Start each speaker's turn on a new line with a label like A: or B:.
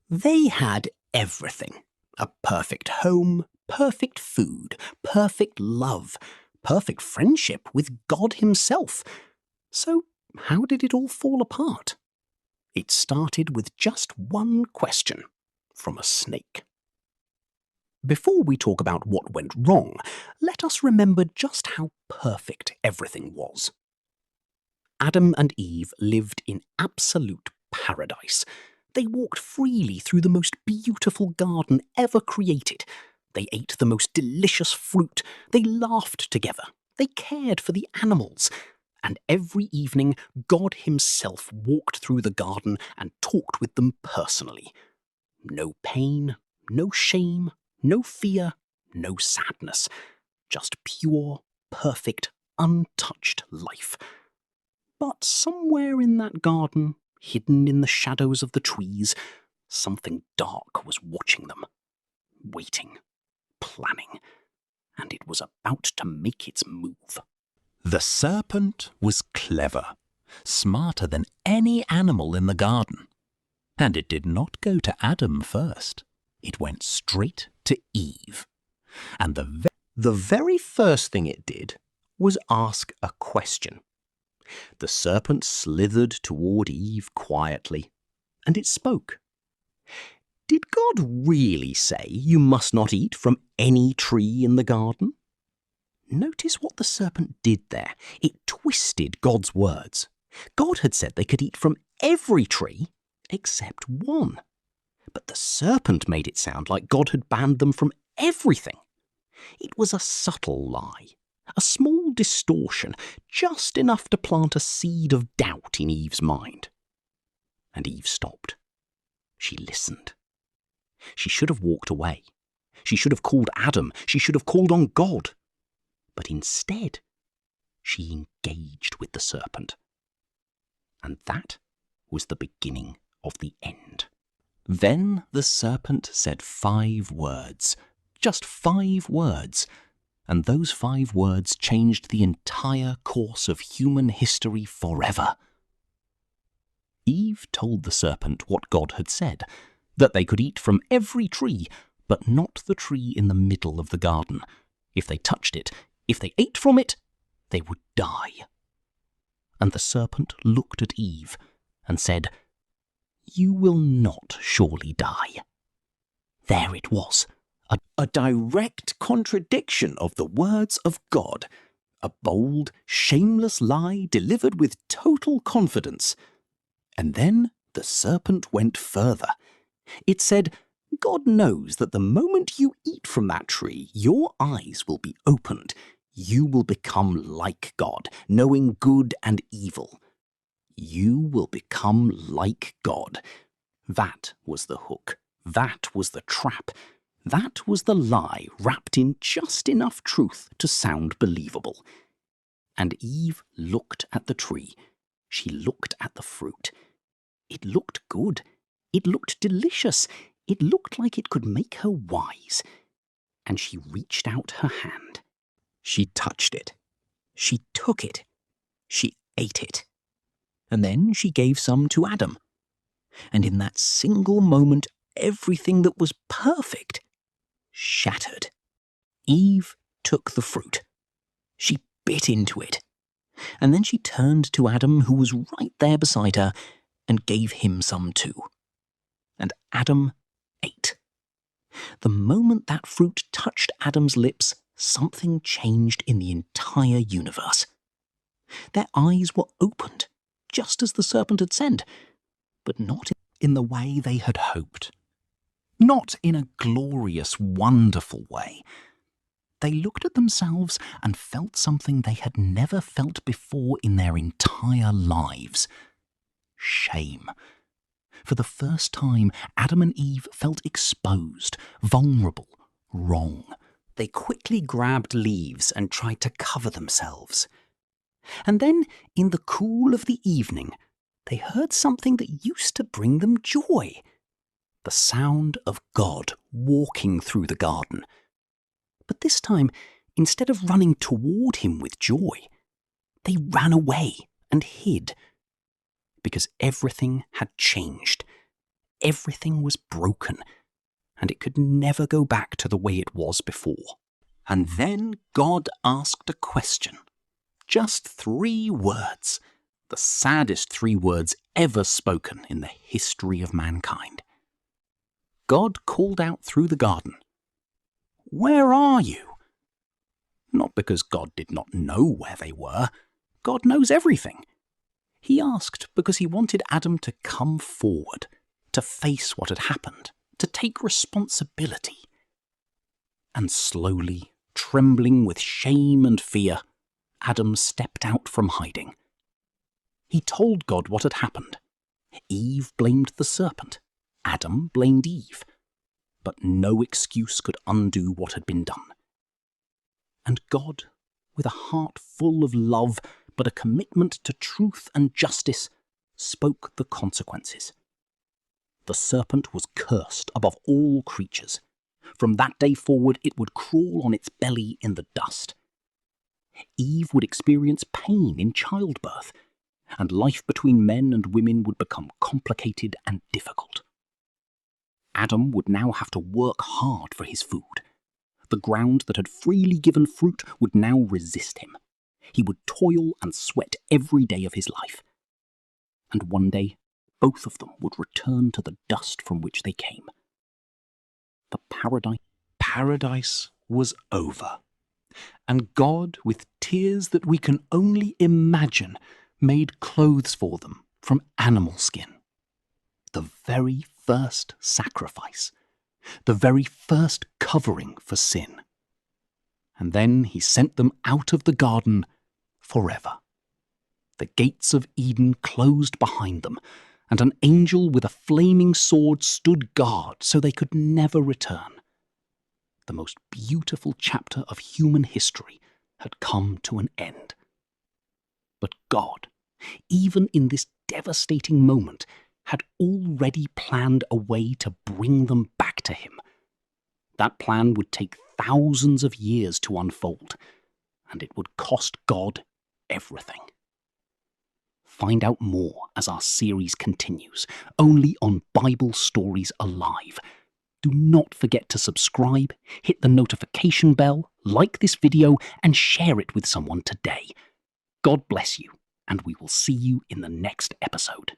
A: They had everything. A perfect home, perfect food, perfect love, perfect friendship with God himself. So how did it all fall apart? It started with just one question from a snake. Before we talk about what went wrong, let us remember just how perfect everything was. Adam and Eve lived in absolute paradise. They walked freely through the most beautiful garden ever created. They ate the most delicious fruit. They laughed together. They cared for the animals. And every evening, God himself walked through the garden and talked with them personally. No pain, no shame, no fear, no sadness. Just pure, perfect, untouched life. But somewhere in that garden, hidden in the shadows of the trees, something dark was watching them, waiting, planning, and it was about to make its move.
B: The serpent was clever, smarter than any animal in the garden. And it did not go to Adam first. It went straight to Eve. And the very first thing it did was ask a question. The serpent slithered toward Eve quietly, and it spoke. Did God really say you must not eat from any tree in the garden? Notice what the serpent did there. It twisted God's words. God had said they could eat from every tree except one. But the serpent made it sound like God had banned them from everything. It was a subtle lie, a small distortion, just enough to plant a seed of doubt in Eve's mind. And Eve stopped. She listened. She should have walked away. She should have called Adam. She should have called on God. But instead, she engaged with the serpent. And that was the beginning of the end. Then the serpent said 5 words, just 5 words, and those 5 words changed the entire course of human history forever. Eve told the serpent what God had said, that they could eat from every tree, but not the tree in the middle of the garden. If they touched it, if they ate from it, they would die. And the serpent looked at Eve and said, "You will not surely die." There it was, a direct contradiction of the words of God, a bold, shameless lie delivered with total confidence. And then the serpent went further. It said, God knows that the moment you eat from that tree, your eyes will be opened. You will become like God, knowing good and evil. You will become like God. That was the hook. That was the trap. That was the lie wrapped in just enough truth to sound believable. And Eve looked at the tree. She looked at the fruit. It looked good. It looked delicious. It looked like it could make her wise. And she reached out her hand. She touched it. She took it. She ate it. And then she gave some to Adam. And in that single moment, everything that was perfect shattered. Eve took the fruit. She bit into it. And then she turned to Adam, who was right there beside her, and gave him some too. And Adam ate. The moment that fruit touched Adam's lips, something changed in the entire universe. Their eyes were opened, just as the serpent had said, but not in the way they had hoped. Not in a glorious, wonderful way. They looked at themselves and felt something they had never felt before in their entire lives. Shame. For the first time, Adam and Eve felt exposed, vulnerable, wrong. They quickly grabbed leaves and tried to cover themselves. And then, in the cool of the evening, they heard something that used to bring them joy. The sound of God walking through the garden. But this time, instead of running toward him with joy, they ran away and hid. Because everything had changed.
A: everything was broken, and it could never go back to the way it was before. And then God asked a question. Just 3 words. The saddest 3 words ever spoken in the history of mankind. God called out through the garden, "Where are you?" Not because God did not know where they were. God knows everything. He asked because he wanted Adam to come forward, to face what had happened, to take responsibility. And slowly, trembling with shame and fear, Adam stepped out from hiding. He told God what had happened. Eve blamed the serpent. Adam blamed Eve. But no excuse could undo what had been done. And God, with a heart full of love but a commitment to truth and justice, spoke the consequences. The serpent was cursed above all creatures. From that day forward, it would crawl on its belly in the dust. Eve would experience pain in childbirth, and life between men and women would become complicated and difficult. Adam would now have to work hard for his food. The ground that had freely given fruit would now resist him. He would toil and sweat every day of his life. And one day, both of them would return to the dust from which they came. The paradise was over. And God, with tears that we can only imagine, made clothes for them from animal skin. The very first sacrifice. The very first covering for sin. And then he sent them out of the garden forever. The gates of Eden closed behind them, and an angel with a flaming sword stood guard so they could never return. The most beautiful chapter of human history had come to an end. But God, even in this devastating moment, had already planned a way to bring them back to him. That plan would take thousands of years to unfold, and it would cost God everything. Find out more as our series continues, only on Bible Stories Alive. Do not forget to subscribe, hit the notification bell, like this video, and share it with someone today. God bless you, and we will see you in the next episode.